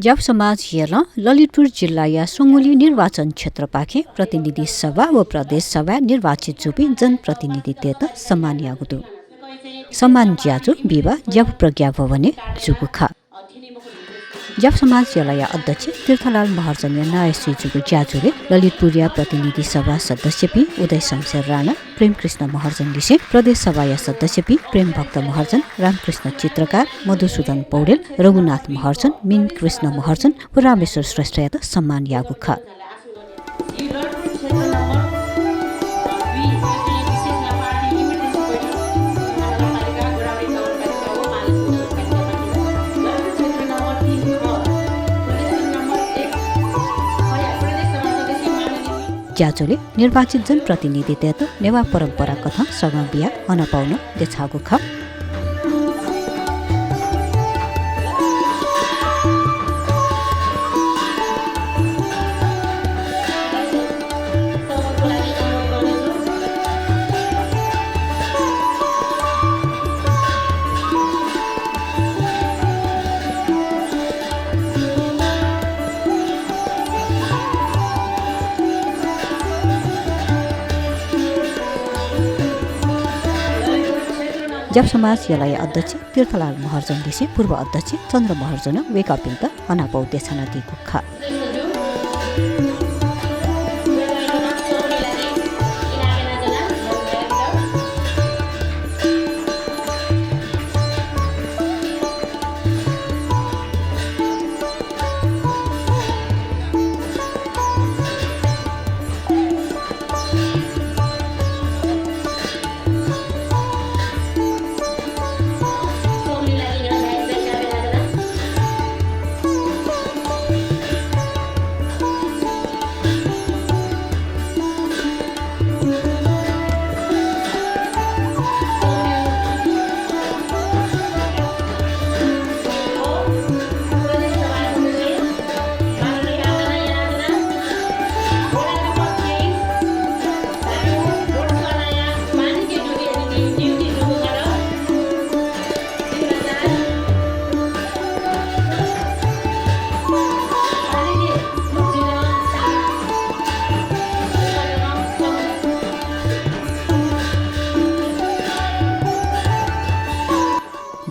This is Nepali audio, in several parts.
जाप समाज हेर्न ललितपुर जिल्ला या सुङ्गुली निर्वाचन क्षेत्र पाखे प्रतिनिधि सभा व प्रदेश सभा निर्वाचित जुपी जनप्रतिनिधित्व त सम्मान यागुदु सम्मान ज्याजु विवाह ज्याप प्रज्ञा भवने जुगुखा जाप समाज यालय अध्यक्ष तीर्थलाल महर्जन नायश्री जुगु ज्याजुले ललितपुरिया प्रतिनिधि सभा सदस्य पी उदय शमशेर राणा प्रेमकृष्ण महर्जन लिसे प्रदेश सभा सदस्य पी प्रेम भक्त महर्जन रामकृष्ण चित्रकार मधुसूदन पौडेल रघुनाथ महर्जन मीन कृष्ण महर्जन व रामेश्वर श्रेष्ठ यात सम्मान यागुखा ज्याजोले निर्वाचित जनप्रतिनिधित्व नेवा परम्परा कथा सगम बिहा अनपाउन देछागु खा जाप समाज यालय अध्यक्ष तीर्थलाल महर्जन लिसे पूर्व अध्यक्ष चन्द्र महर्जन वेकापिन्त अनापौ देछना दिगु खा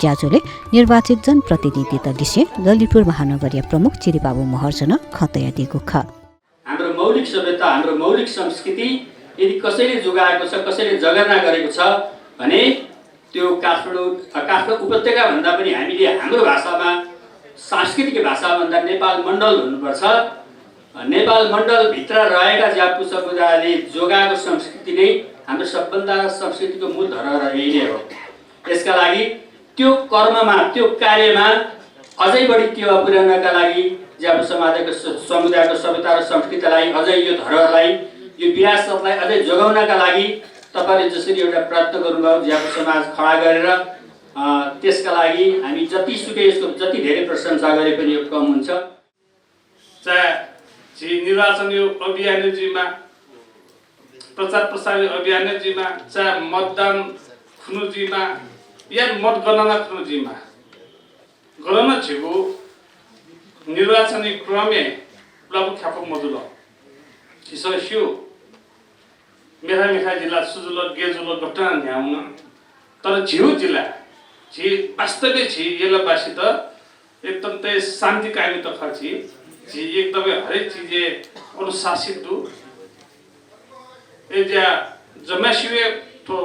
ज्याजोले निर्वाचित जनप्रतिनिधित्व लिसे ललितपुर महानगरीय प्रमुख चिरिबाबु महर्जन खतया दिगु खा हाम्रो मौलिक सभ्यता हाम्रो मौलिक संस्कृति यदि कसैले जोगाएको छ कसैले जगर्ना गरेको छ भने त्यो काठमाडौँ उपत्यका भन्दा पनि हामीले हाम्रो भाषामा सांस्कृतिक भाषा भन्दा नेपाल मण्डल भन्नुपर्छ नेपाल मण्डल भित्र रहेका ज्यापु समुदायले जोगाएको संस्कृति नै हाम्रो सबभन्दा संस्कृतिको मूल धरोहर यही नै हो यसका लागि त्यो कर्ममा त्यो कार्यमा अझै बढी टेवा पुर्याउनका लागि ज्यापु समुदायको सभ्यता र संस्कृतिलाई अझै यो धरोहरलाई यो विरासतलाई अझै जोगाउनका लागि तपाईले जसरी एउटा प्रयत्न गर्नुभयो ज्यापु समाज खडा गरेर त्यसका लागि हामी जतिसुकै यसको जति धेरै प्रशंसा गरे पनि यो कम हुन्छ चाहे निर्वाचन यो अभियानजीमा प्रचार प्रसार अभियानजीमा चाहे मतदान खुनुजीमा या मतगणना खुनुजीमा गणना छिगु निर्वाचन क्रमे प्रभु ख्यापक मजुलो किसो मेरा जिल्ला सुजुलो गेजुलो घटना न्याउन तर झिउ जिल्ला झि वास्तविक झि येलबासी त एकदम त शान्ति कायमी त खर्ची झि एकदमै हरेक चीज अनुशासित दु एजा जमासिवे तो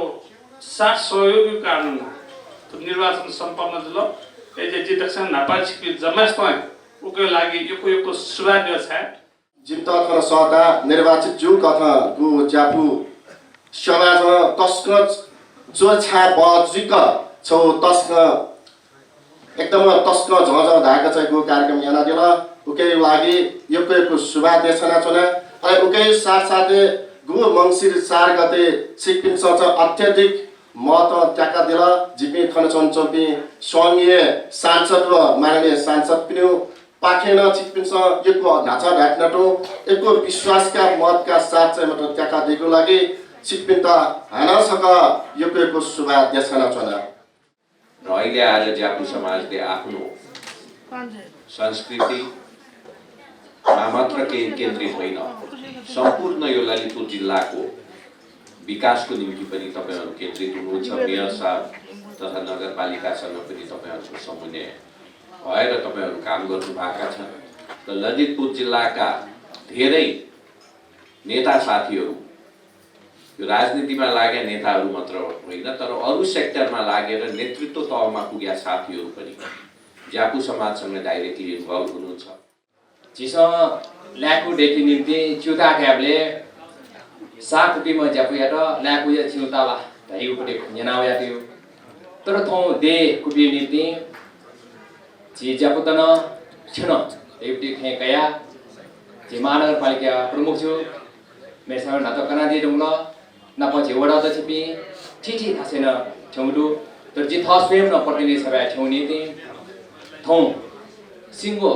साथ सहयोगी कारणमा तो निर्वाचन सम्पन्न जुलो एजा जितक्सन नापाछि जमास त उको लागि यो सुभाग्य छ जिम्ता खन सहता निर्वाचित जु कथा गु ज्यापु समाज तस्क जो छा बजिक छौ तस्क एकदम तस्क झझ धाका चाहिँ गु कार्यक्रम याना दिला उकै लागि यो सुभाग्य छना चना अनि उकै साथसाथै गु मंसिर 4 गते सिक्किम सच अत्यधिक महत्व त्याका दिला जिपी खन चम्पी संघीय सांसद र माननीय सांसद पनि पाखेन चिकपिन्छ यो ढाँचा ढाक्नटो एको विश्वासका मतका साथ चाहिँ मतलब त्याका दिएको लागि चिकपिन त हाना सक यो सुभाग्य छना चना र अहिले आज ज्यापु समाजले आफ्नो संस्कृति मात्र केन्द्रित होइन, सम्पूर्ण यो ललितपुर जिल्लाको विकासको निम्ति पनि तपाईँहरू केन्द्रित हुनुहुन्छ। मेयर साहब तथा नगरपालिकासँग पनि तपाईँहरूको समन्वय भएर तपाईँहरू काम गर्नुभएका छन् र ललितपुर जिल्लाका धेरै नेता साथीहरू यो राजनीतिमा लागेका नेताहरू मात्र होइन तर अरू सेक्टरमा लागेर नेतृत्व तहमा पुगेका साथीहरू पनि ज्यापु समाजसँग डाइरेक्टली इन्भल्भ हुनुहुन्छ। जिसँग ल्याकुदेखि निम्ति चुता क्याबले साकुटीमा ज्यापुयाट ल्याकुया चिउताला धाइउपटे खुन्यानाउया थियो तर थौँ दे कुपी निम्ति जी ज्यापुतन छिन एउटी खेकया जे महानगरपालिका प्रमुख छु मेरो नातो कनादी डुङ्ल नपछि वडा अध्यक्ष ठिठी थासेन छौडु तर जे थस स्वयं न प्रतिनिधि सभा छौनी ति थौ सिंगो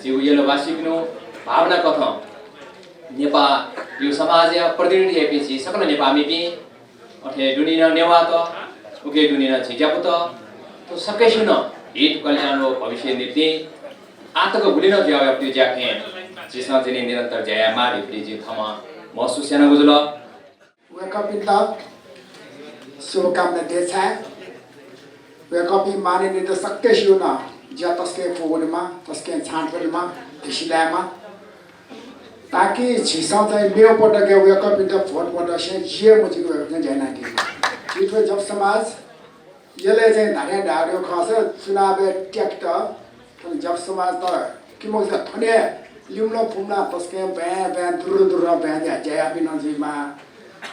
जीव यलोवासी पिनो भावना कथ नेपाल यो समाज या प्रतिनिधि एपिसी सकल नेपामी पि अथे दुनिया नेवा त उके दुनिया छिजापु त तो सकै छु न हित कल्याण हो भविष्य नीति आतको गुलिन ज्याव त्यो ज्याखे जिसमा चाहिँ निरन्तर जया मारि प्रिजी थमा महसुस याना गुजुल वेकअपिन्दा शुभकामना देछ वेकअपि माने नि त सकै छु न ज्या तस्के फोनमा तस्के छानपलमा दिसिलामा ताकि छिसा चाहिँ मेरो पटक वेकअपिन्दा फोन पटक से जे मुजिको चाहिँ जाना कि जितो जब समाज यसले चाहिँ धारे ढाड्यो खस चुनाव ट्याक्ट जब समाज त कि म थने लिम्लो फुम्ला तस्के ब्या ब्या दुर दुर ब्या जया बिनजीमा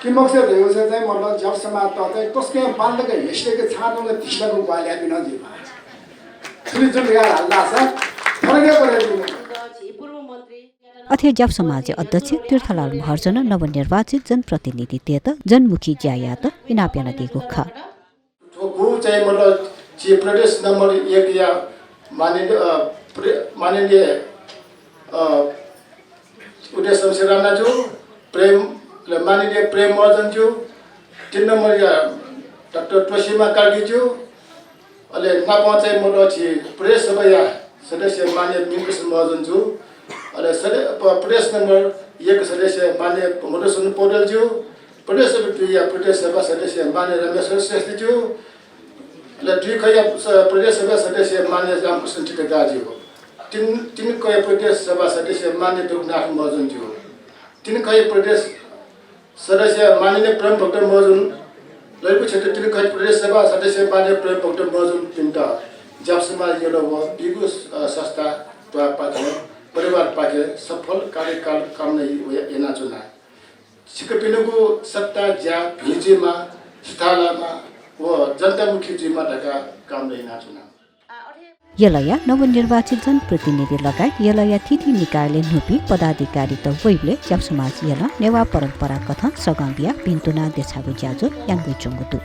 कि मकसद हो चाहिँ मतलब जब समाज त चाहिँ तस्के बाल्दके हेस्टेको छानले दिसको ग्वाल्या बिनजीमा जुन यार हल्ला छ फरक परे अथे जब समाज अध्यक्ष तीर्थलाल महर्जन नवनिर्वाचित जनप्रतिनिधि तेत जनमुखी ज्यायात इनाप्याना दिएको ख गु चाहिँ मतलब ची प्रदेश नम्बर 1 या माननीय उदय शमशेर राणाज्यू प्रेम माननीय प्रेम महर्जनज्यू 3 नम्बर या डाक्टर तुलसीमा कार्कीज्यू अहिले नापा चाहिँ मतलब ची प्रदेश सभा या सदस्य माननीय मिमकृष्ण महर्जनज्यू अहिले प्रदेश नम्बर 1 सदस्य माननीय मधुसूदन पौडेलज्यू प्रदेश सभा 2 या प्रदेश सभा सदस्य माननीय रमेश श्रेष्ठज्यू ल 2 खया प्रदेश सभा सदस्य माननीय रामकृष्ण टिकाज्यू 3 खया प्रदेश सभा सदस्य माननीय दुर्गनाथ महर्जनज्यू 3 खया प्रदेश सदस्य माननीय प्रेम भक्त महर्जन ललितपुर क्षेत्र 3 खया प्रदेश सभा सदस्य माननीय प्रेम भक्त महर्जन तिनटा जब समाज यो बिगु संस्था परिवार पाके सफल कार्यकाल काम नै एना चुना सिकपिनुको सत्ता ज्या भिजेमा स्थालामा व जनतामुखी जिम्मा ढका काम नै एना चुना यलया नवनिर्वाचित जनप्रतिनिधि लगायत यलया तिथि निकायले नुपी पदाधिकारी त वैले जब समाज यला नेवा परम्परा कथा सगाम्बिया पिन्तुना देछाबु ज्याजो याङ्गुइ चंगुतु